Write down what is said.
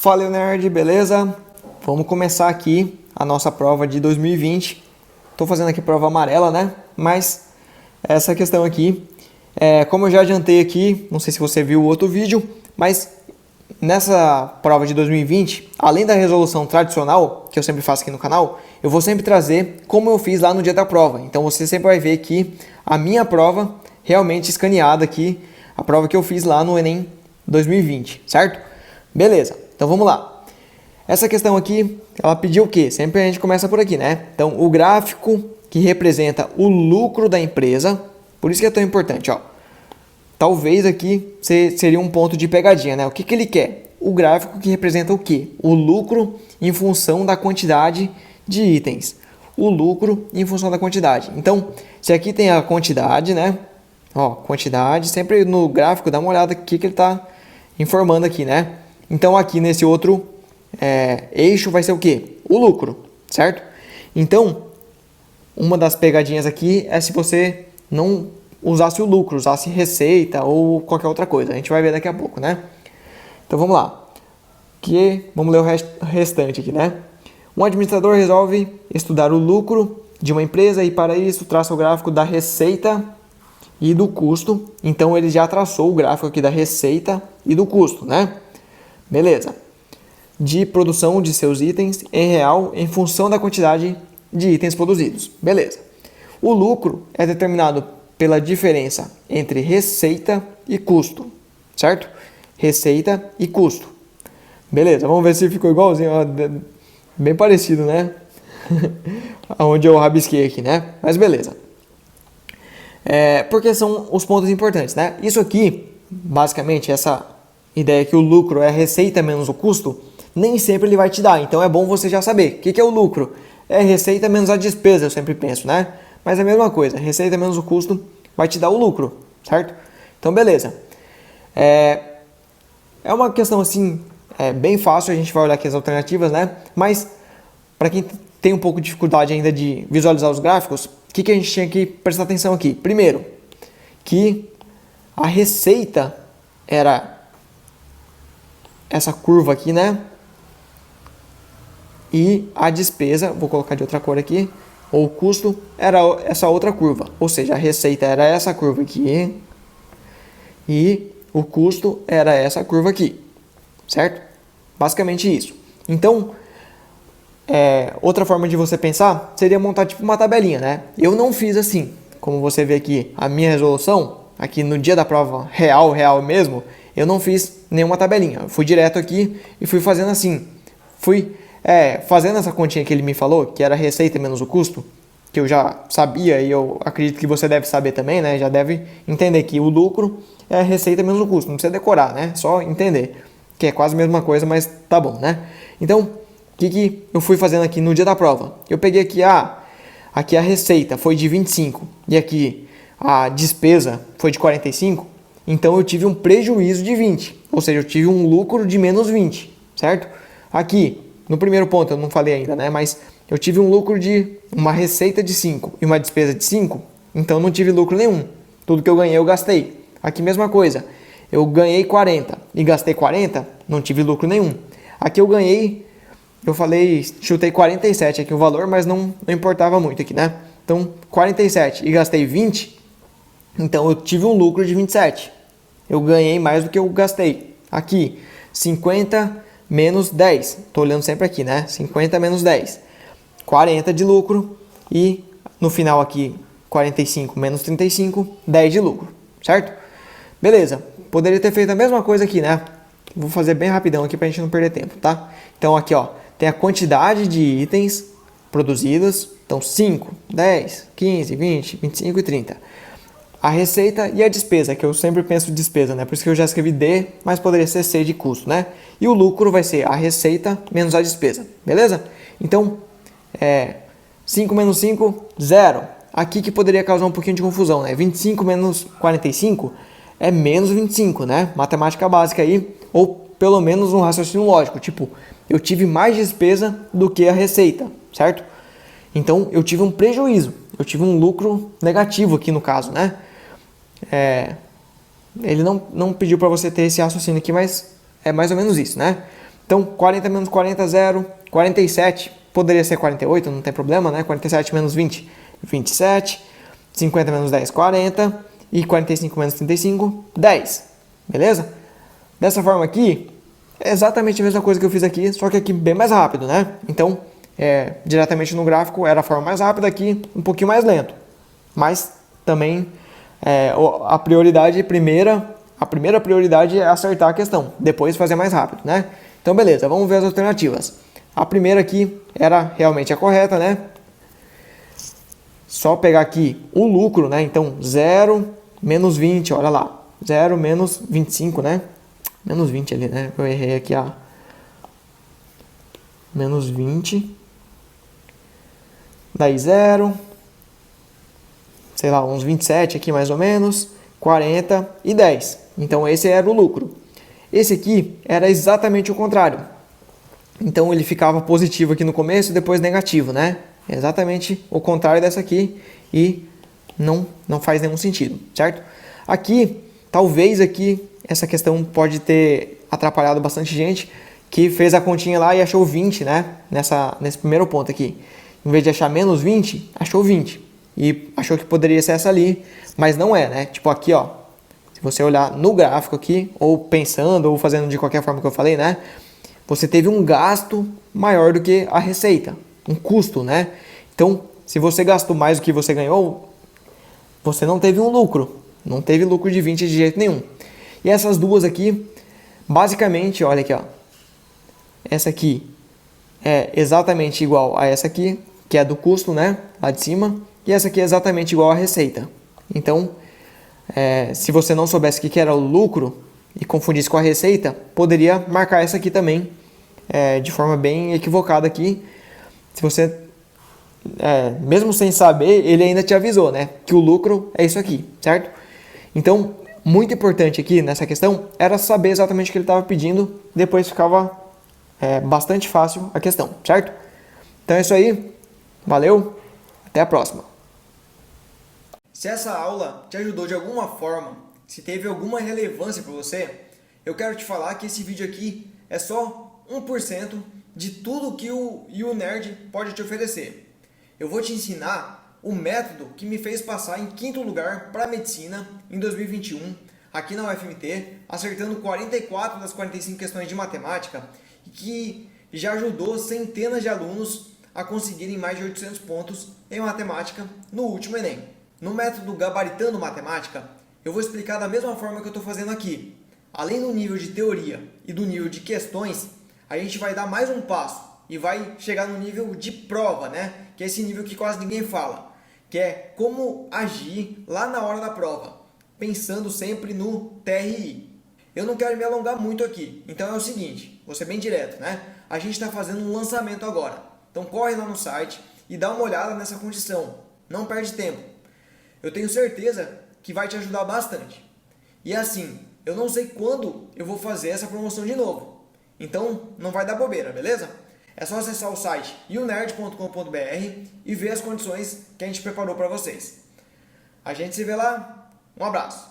Fala, Nerd, beleza? Vamos começar aqui a nossa prova de 2020. Estou fazendo aqui prova amarela, né? Mas essa questão aqui, como eu já adiantei aqui, não sei se você viu o outro vídeo, mas nessa prova de 2020, além da resolução tradicional, que eu sempre faço aqui no canal, eu vou sempre trazer como eu fiz lá no dia da prova. Então você sempre vai ver aqui a minha prova realmente escaneada aqui, a prova que eu fiz lá no Enem 2020, certo? Beleza, então vamos lá. Essa questão aqui, ela pediu o quê? Sempre a gente começa por aqui, né? Então, o gráfico que representa o lucro da empresa, por isso que é tão importante, ó. Talvez aqui seria um ponto de pegadinha, né? O que ele quer? O gráfico que representa o quê? O lucro em função da quantidade de itens. O lucro em função da quantidade. Então, se aqui tem a quantidade, né? Ó, quantidade, sempre no gráfico, dá uma olhada aqui que ele está informando aqui, né? Então, aqui nesse outro eixo vai ser o quê? O lucro, certo? Então, uma das pegadinhas aqui é se você não usasse o lucro, usasse receita ou qualquer outra coisa. A gente vai ver daqui a pouco, né? Então, vamos lá. Vamos ler o restante aqui, né? Um administrador resolve estudar o lucro de uma empresa e, para isso, traça o gráfico da receita e do custo. Então, ele já traçou o gráfico aqui da receita e do custo, né? Beleza. De produção de seus itens em real em função da quantidade de itens produzidos. Beleza. O lucro é determinado pela diferença entre receita e custo, certo? Receita e custo. Beleza, vamos ver se ficou igualzinho, ó, bem parecido, né? Aonde eu rabisquei aqui, né? Mas beleza. Porque são os pontos importantes, né? Isso aqui, basicamente, essa ideia que o lucro é a receita menos o custo, nem sempre ele vai te dar. Então é bom você já saber. O que é o lucro? É receita menos a despesa, eu sempre penso, né? Mas é a mesma coisa. Receita menos o custo vai te dar o lucro, certo? Então, beleza. É uma questão assim, bem fácil. A gente vai olhar aqui as alternativas, né? Mas, para quem tem um pouco de dificuldade ainda de visualizar os gráficos, o que a gente tinha que prestar atenção aqui? Primeiro, que a receita era essa curva aqui, né? E a despesa, vou colocar de outra cor aqui, ou o custo era essa outra curva. Ou seja, a receita era essa curva aqui e o custo era essa curva aqui, certo? Basicamente isso. Então, outra forma de você pensar seria montar tipo uma tabelinha, né? Eu não fiz assim. Como você vê aqui, a minha resolução, aqui no dia da prova real mesmo, eu não fiz nenhuma tabelinha. Eu fui direto aqui e fui fazendo assim. Fui fazendo essa continha que ele me falou, que era receita menos o custo, que eu já sabia e eu acredito que você deve saber também, né? Já deve entender que o lucro é receita menos o custo. Não precisa decorar, né? Só entender, que é quase a mesma coisa, mas tá bom, né? Então, o que eu fui fazendo aqui no dia da prova? Eu peguei aqui, aqui a receita foi de 25 e aqui a despesa foi de 45, então eu tive um prejuízo de 20, ou seja, eu tive um lucro de menos 20, certo? Aqui, no primeiro ponto, eu não falei ainda, né? Mas eu tive um lucro de uma receita de 5 e uma despesa de 5, então não tive lucro nenhum. Tudo que eu ganhei, eu gastei. Aqui, mesma coisa. Eu ganhei 40 e gastei 40, não tive lucro nenhum. Aqui eu ganhei, chutei 47 aqui o valor, mas não importava muito aqui, né? Então, 47 e gastei 20, então eu tive um lucro de 27. Eu ganhei mais do que eu gastei. Aqui, 50 menos 10. Estou olhando sempre aqui, né? 50 menos 10. 40 de lucro. E no final aqui, 45 menos 35, 10 de lucro. Certo? Beleza. Poderia ter feito a mesma coisa aqui, né? Vou fazer bem rapidão aqui para a gente não perder tempo, tá? Então aqui, ó, tem a quantidade de itens produzidos. Então 5, 10, 15, 20, 25 e 30. A receita e a despesa, que eu sempre penso despesa, né? Por isso que eu já escrevi D, mas poderia ser C de custo, né? E o lucro vai ser a receita menos a despesa, beleza? Então, 5 menos 5, 0. Aqui que poderia causar um pouquinho de confusão, né? 25 menos 45 é menos 25, né? Matemática básica aí, ou pelo menos um raciocínio lógico. Tipo, eu tive mais despesa do que a receita, certo? Então, eu tive um prejuízo. Eu tive um lucro negativo aqui no caso, né? Ele não pediu para você ter esse raciocínio aqui, mas é mais ou menos isso, né? Então, 40 menos 40, 0. 47, poderia ser 48, não tem problema, né? 47 menos 20, 27. 50 menos 10, 40. E 45 menos 35, 10. Beleza? Dessa forma aqui, é exatamente a mesma coisa que eu fiz aqui, só que aqui bem mais rápido, né? Então, diretamente no gráfico era a forma mais rápida, aqui um pouquinho mais lento. Mas também a primeira prioridade é acertar a questão, depois fazer mais rápido, né? Então, beleza, vamos ver as alternativas. A primeira aqui era realmente a correta, né? Só pegar aqui o lucro, né? Então, 0 menos 20, olha lá. 0 menos 25, né? Menos 20 ali, né? Eu errei aqui a... Menos 20. Daí 0. Sei lá, uns 27 aqui mais ou menos. 40 e 10. Então, esse era o lucro. Esse aqui era exatamente o contrário. Então, ele ficava positivo aqui no começo e depois negativo, né? É exatamente o contrário dessa aqui e não faz nenhum sentido, certo? Aqui, talvez aqui, essa questão pode ter atrapalhado bastante gente que fez a continha lá e achou 20, né? Nesse primeiro ponto aqui. Em vez de achar menos 20, achou 20. E achou que poderia ser essa ali, mas não é, né? Tipo aqui, ó. Se você olhar no gráfico aqui, ou pensando, ou fazendo de qualquer forma que eu falei, né? Você teve um gasto maior do que a receita. Um custo, né? Então, se você gastou mais do que você ganhou, você não teve um lucro. Não teve lucro de 20 de jeito nenhum. E essas duas aqui, basicamente, olha aqui, ó. Essa aqui é exatamente igual a essa aqui, que é do custo, né? Lá de cima. E essa aqui é exatamente igual à receita. Então, se você não soubesse o que era o lucro e confundisse com a receita, poderia marcar essa aqui também de forma bem equivocada aqui. Se você, mesmo sem saber, ele ainda te avisou, né? Que o lucro é isso aqui, certo? Então, muito importante aqui nessa questão era saber exatamente o que ele estava pedindo. Depois ficava bastante fácil a questão, certo? Então é isso aí. Valeu. Até a próxima. Se essa aula te ajudou de alguma forma, se teve alguma relevância para você, eu quero te falar que esse vídeo aqui é só 1% de tudo que o YouNerd pode te oferecer. Eu vou te ensinar o método que me fez passar em 5º lugar para medicina em 2021, aqui na UFMT, acertando 44 das 45 questões de matemática, e que já ajudou centenas de alunos a conseguirem mais de 800 pontos em matemática no último Enem. No método Gabaritando Matemática, eu vou explicar da mesma forma que eu estou fazendo aqui. Além do nível de teoria e do nível de questões, a gente vai dar mais um passo e vai chegar no nível de prova, né? Que é esse nível que quase ninguém fala, que é como agir lá na hora da prova, pensando sempre no TRI. Eu não quero me alongar muito aqui, então é o seguinte, vou ser bem direto, né? A gente está fazendo um lançamento agora, então corre lá no site e dá uma olhada nessa condição, não perde tempo. Eu tenho certeza que vai te ajudar bastante. E assim, eu não sei quando eu vou fazer essa promoção de novo. Então, não vai dar bobeira, beleza? É só acessar o site younerd.com.br e ver as condições que a gente preparou para vocês. A gente se vê lá. Um abraço.